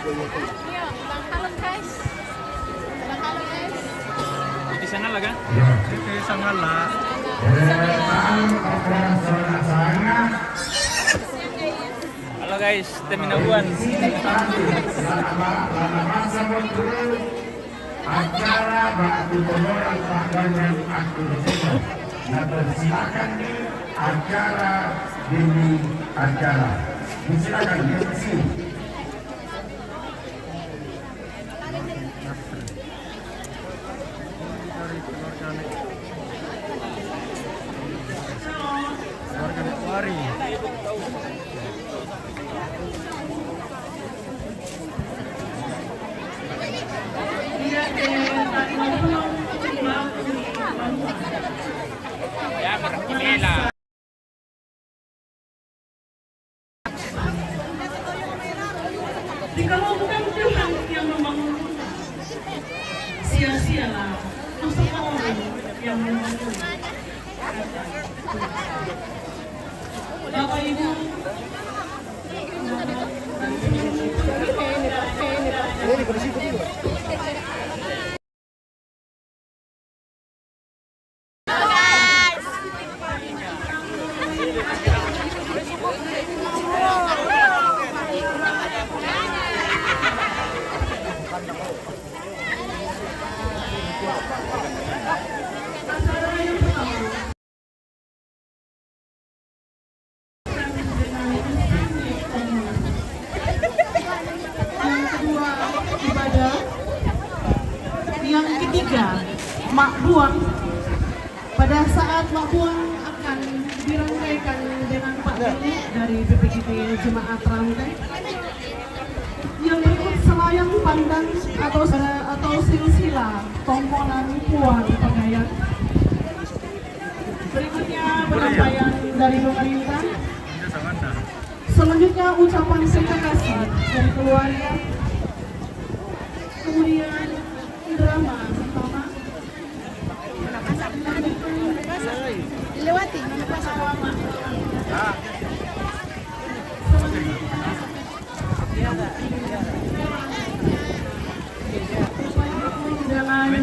halo guys. Halo guys. Di sana lah kan? Di sana lah. Halo guys, Teminabuan. Acara bakti pemorang pagangan aku nah persilakan acara demi acara silakan diskusi. Ya, berkimela. Kalau bukan Tuhan yang membangun, sia-sialah usaha orang yang membangun. Bapak Ibu, yang ketiga, Mak Buang. Pada saat Mak Buang akan dirangkaikan dengan Pak Guru dari BPKP Jemaat Rantai, yang berikut selayang pandang atau silsilah tongkonan Puan Pegayang. Berikutnya penyampaian dari pemerintah. Selanjutnya ucapan terima kasih dari keluarga. Kemudian drama pertama. Dilewati, mana pasang?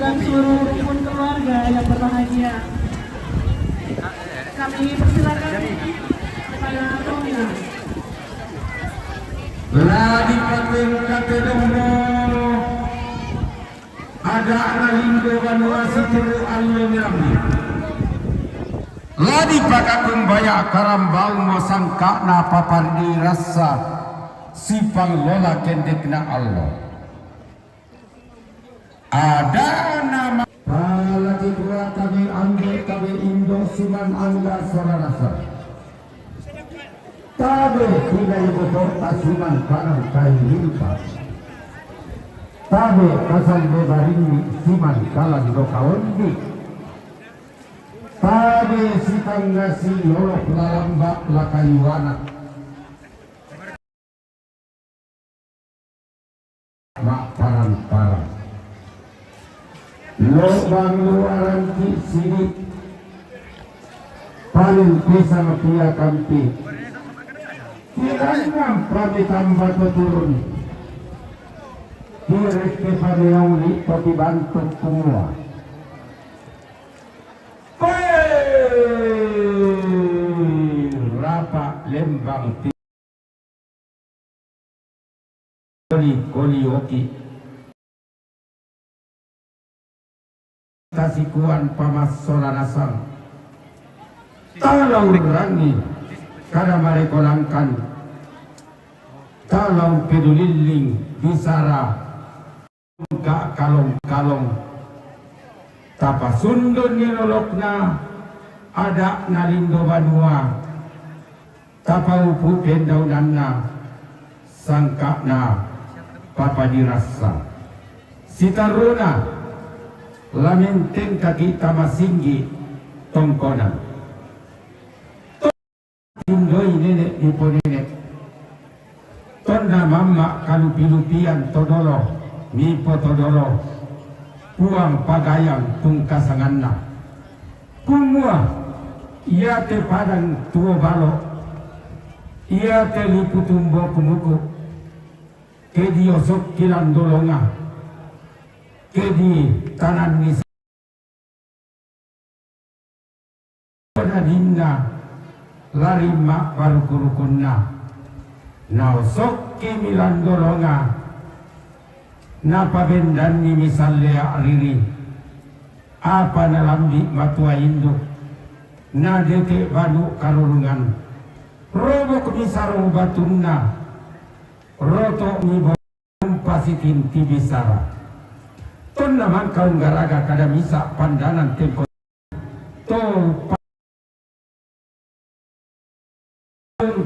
Dan seluruh rukun keluarga yang berbahagia, kami persilakan kepada Rohina. Ladi paten katedomo ada nalindo banuasi turu allo mirami. Ladi pakakun baya karambau mosangka na papardi rasa sipang lola kendekna Allah. Ada nama palati dua kami angge kami indo siman angga sorarasa. Tabe tidak ibu kota siman panang kain limpa. Tabe kasal bebarini siman kalan dokaundi. Tabe sitang nasi lolok lalamba lakayuana. Mak parang-parang. Lobang luaran ki sini. Paling pisang pia kampi. Kirang prabi tambah turun. Kirik ke padeyauli pati bantuk semua. Rapa lembang koli oki. Kasikuan pamas soranasang. Talau rangi kada marekolangkan. Talau peduliling bisara. Gak kalong-kalong. Tapa sundun nilolokna ada nalindo banua. Tapa upu pendaunanna sangkakna papa dirasa. Sitaruna lamenteng kakita masinggi tongkonan. Tindoi nenek ipo nenek. Tonda mama kalupi-lupian todolo mipo todolo. Puang pagayang tungkasanganna. Kumua ia te padang tuo balo. Ia te liputumbo kumuku. kedi osok kilan dolonga, kedi tanan nisa dinna lari mak baru kurukunna na osok kimilan dolonga na pabendan ni misalnya riri apa nalambi matua induk na dete banu karurungan robok bisaro batunna roto ni pasitin tibisara ton naman kaung garaga kada misa pandanan tempo tol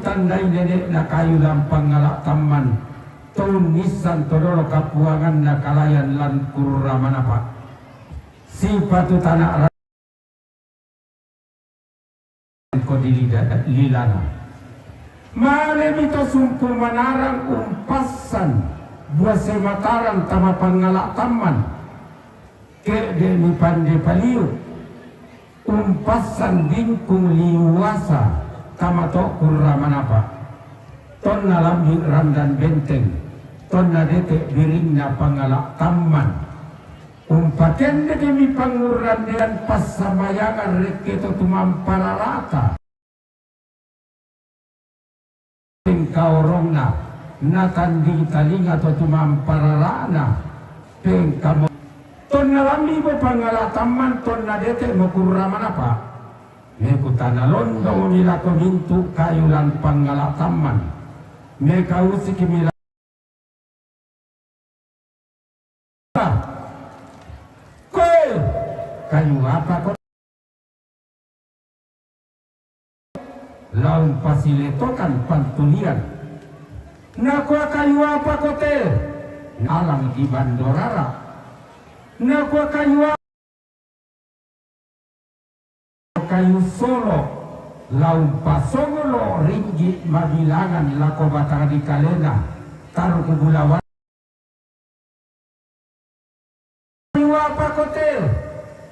tandai dedek na kayu lampang ngalak taman ton nisan todoro kapuangan na kalayan lan kurra manapa sipatu tanah ko dililana malemito sumpul manarang umpasan buat semataran tama pangalak taman ke deni pande paliu umpasan bingkung liwasa tama to kurra manapa ton nalam randan benteng ton nadete biringna pangalak taman umpaten demi panguran dan pasamayangan reketo tumamparalata kaurongna natandi talinga to tumamparalana pengkamo ton nalami bo pangalak taman ton nadete mo kurra manapa mekutana londo mila ko mintu kayulan pangalak taman meka usik mila kayu apa kok laun pasiletokan pantulian nakwa kayu apa kote nalang di bandorara nakwa kayu kayu solo laun pasongolo ringgit mabilangan lako batang di kalena taruh kubulawan kayu apa kote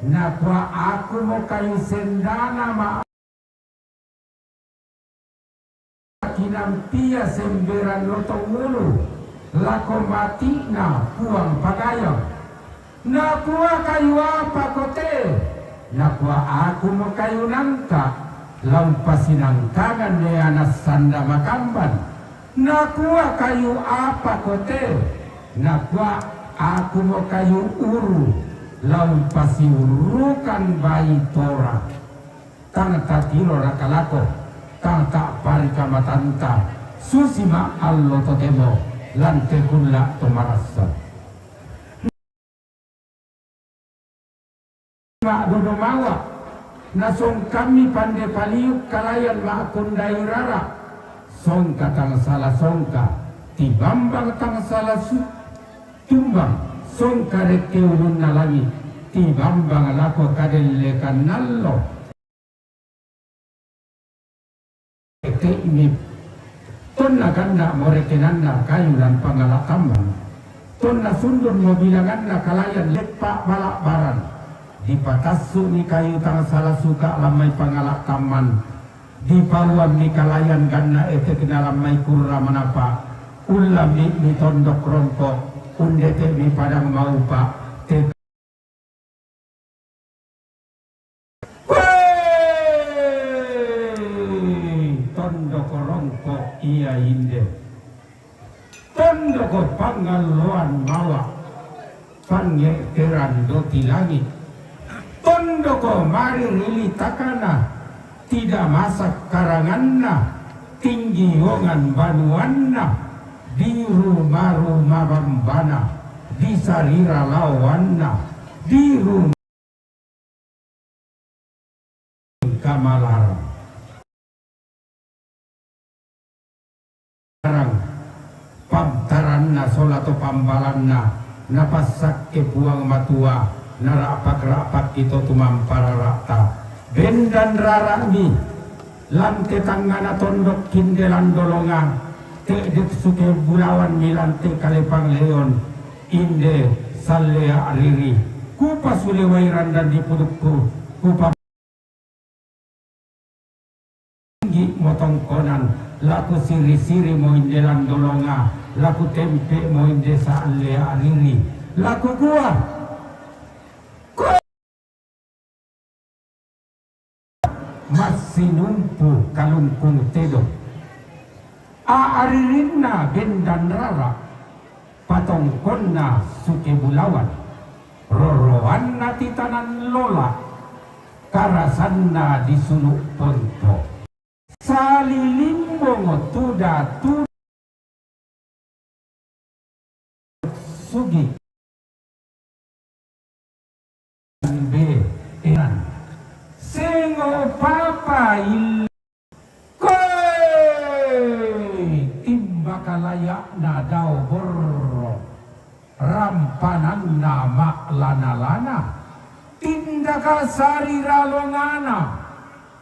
nakwa aku mau kayu sendana ma kinampia semberan lotong mulu lako mati na puang pagayang nakwa kayu apa kote nakwa aku mau kayu nangka lampasin angkangan ne anas sanda makamban nakwa kayu apa kote nakwa aku mau kayu uru lampasi urukan bayi tora tang tatilo rakalako tang tak parika matanta susima allo totemo lante kulla tomarasa mak dodo mawa nasong kami pande paliuk kalayan makun dairara songka tang salah songka tibambang tang salah tumbang songka reke ulun nalangi tibambang lako kadelekan nallo teknik tonna ganda morekenanna kayulan pangalak tambang tonna sundur mobilanganna kalayan lepak balak baran dipatasu ni kayu tang salah suka lamai pangalak taman dipawam ni kalayan ganna ete kena lamai kurra manapa ulam ni tondok rongkok undete mi padang mau pak te tondok rongkok iya inde tondok pangaloan mawa pange teran do tilangi tondok mari lili takana tidak masak karanganna tinggi wongan banuanna di rumah-rumah bambana di sarira lawanna di rumah kamalara sekarang pamtaranna solato pambalanna napasak ke buang matua narapak-rapak itu tumampara rata bendan rarami lante tangana tondok kindelan dolonga Dek suke bulawan milante kalepang leon inde salea ariri kupas ulewairan dan dipudukku kupa tinggi motong konan laku siri-siri mo indelan dolonga, laku tempe mo inde sa alea ariri, laku gua masih numpu kalungkung tedo aaririnna bendan rara patongkonna suke bulawan roroan na titanan lola karasanna disuluk ponto salilimbong tuda sugi be eran sengo papa il koy timba kalaya na daw borro rampanan na maklana-lana tindaka sarira longana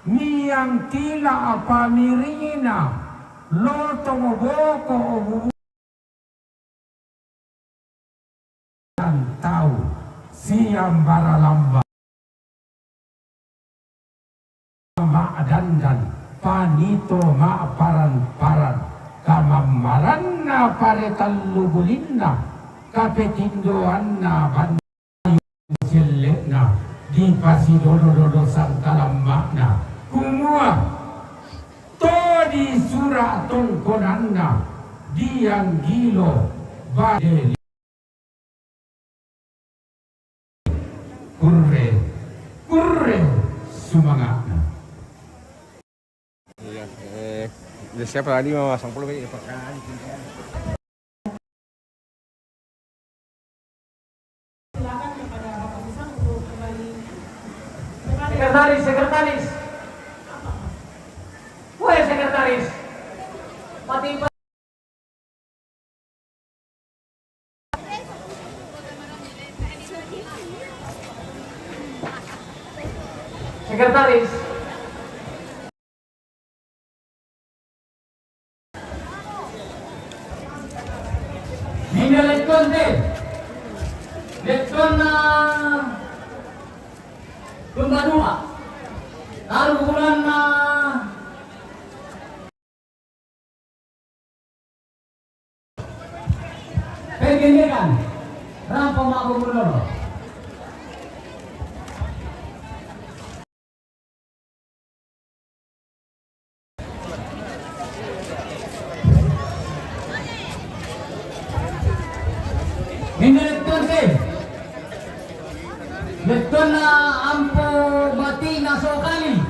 miyang tila apamirina loto mo boko o tau siang baralamba ma'dandan panito ma'paran-paran kamamaran na paretan lubulin na kapetindoan na bandayo silek na di pasidodo-dodo sang kalamba na kumua to di surah tongkonan na diang gilo badeli kurre semangat. Iya, siapa tadi mau masang puluh ya Pak? Sekretaris. Woi sekretaris. Mati. Sekretaris. Ini lekon deh. Lekon na Kumbanua. Lalu bulan na Peginikan. Rampo Mabu Muloro. Lekton na ampo mati na sokali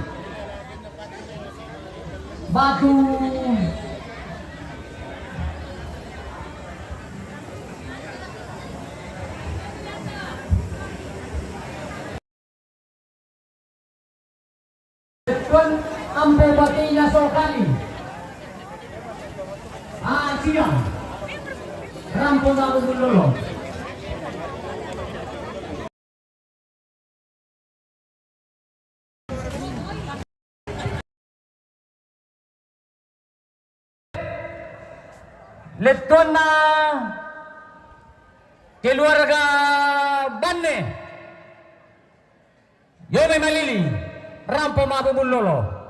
batu lekton ampo mati na sokali siang rampo na bulolo. Lekton na keluarga Banne Yome Malili Rampo Mabu Lolo.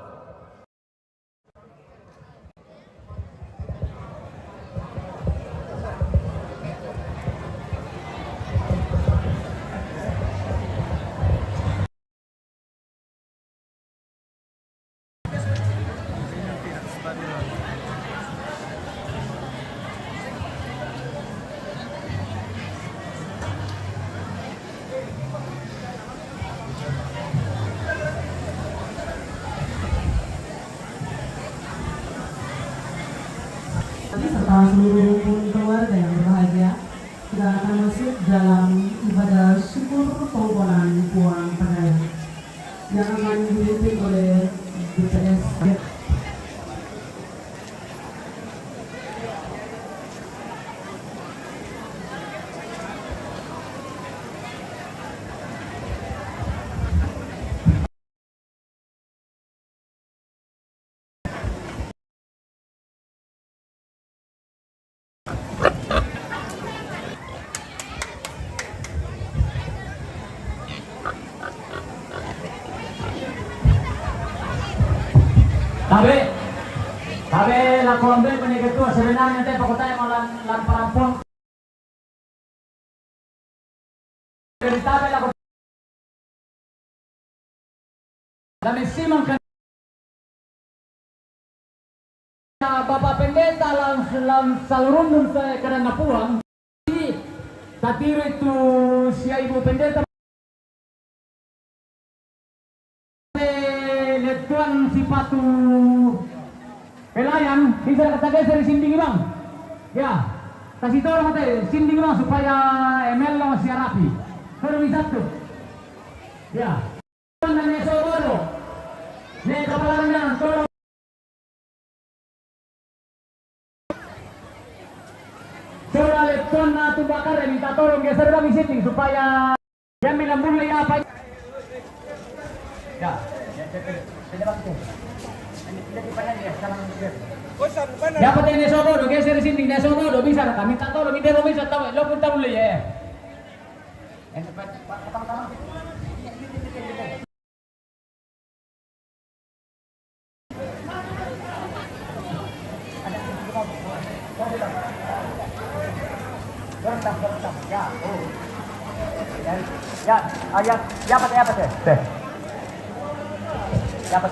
Serta seluruh keluarga yang berbahagia sudah akan masuk dalam ibadah syukur pengumpulan Puang Panaya yang akan dipimpin oleh BPS Ya, kalau ambil penyidik itu sebenarnya teh pokoknya mau lamparampun. Dari tabel aku. Kami simang kan. Bapak Pendeta salurundun saya karena puang. Tatiro itu si Ibu Pendeta. Letuan sipatu pelayan bisa katakan dari sinding bang, ya kasih tahu orang teh sinding bang supaya ML lo masih rapi. Baru bisa tuh, ya. Nanya soal nih kepala rendah, tolong. Soal letuan natu bakar minta tolong geser kami sinding supaya yang bilang mulai apa? Ya. Dapat ini sobo, geser sini, ini sobo, bisa kami tak tahu, kita belum bisa tahu, lo pun tahu boleh ya. Ya, ya, ya, ya, apa ya,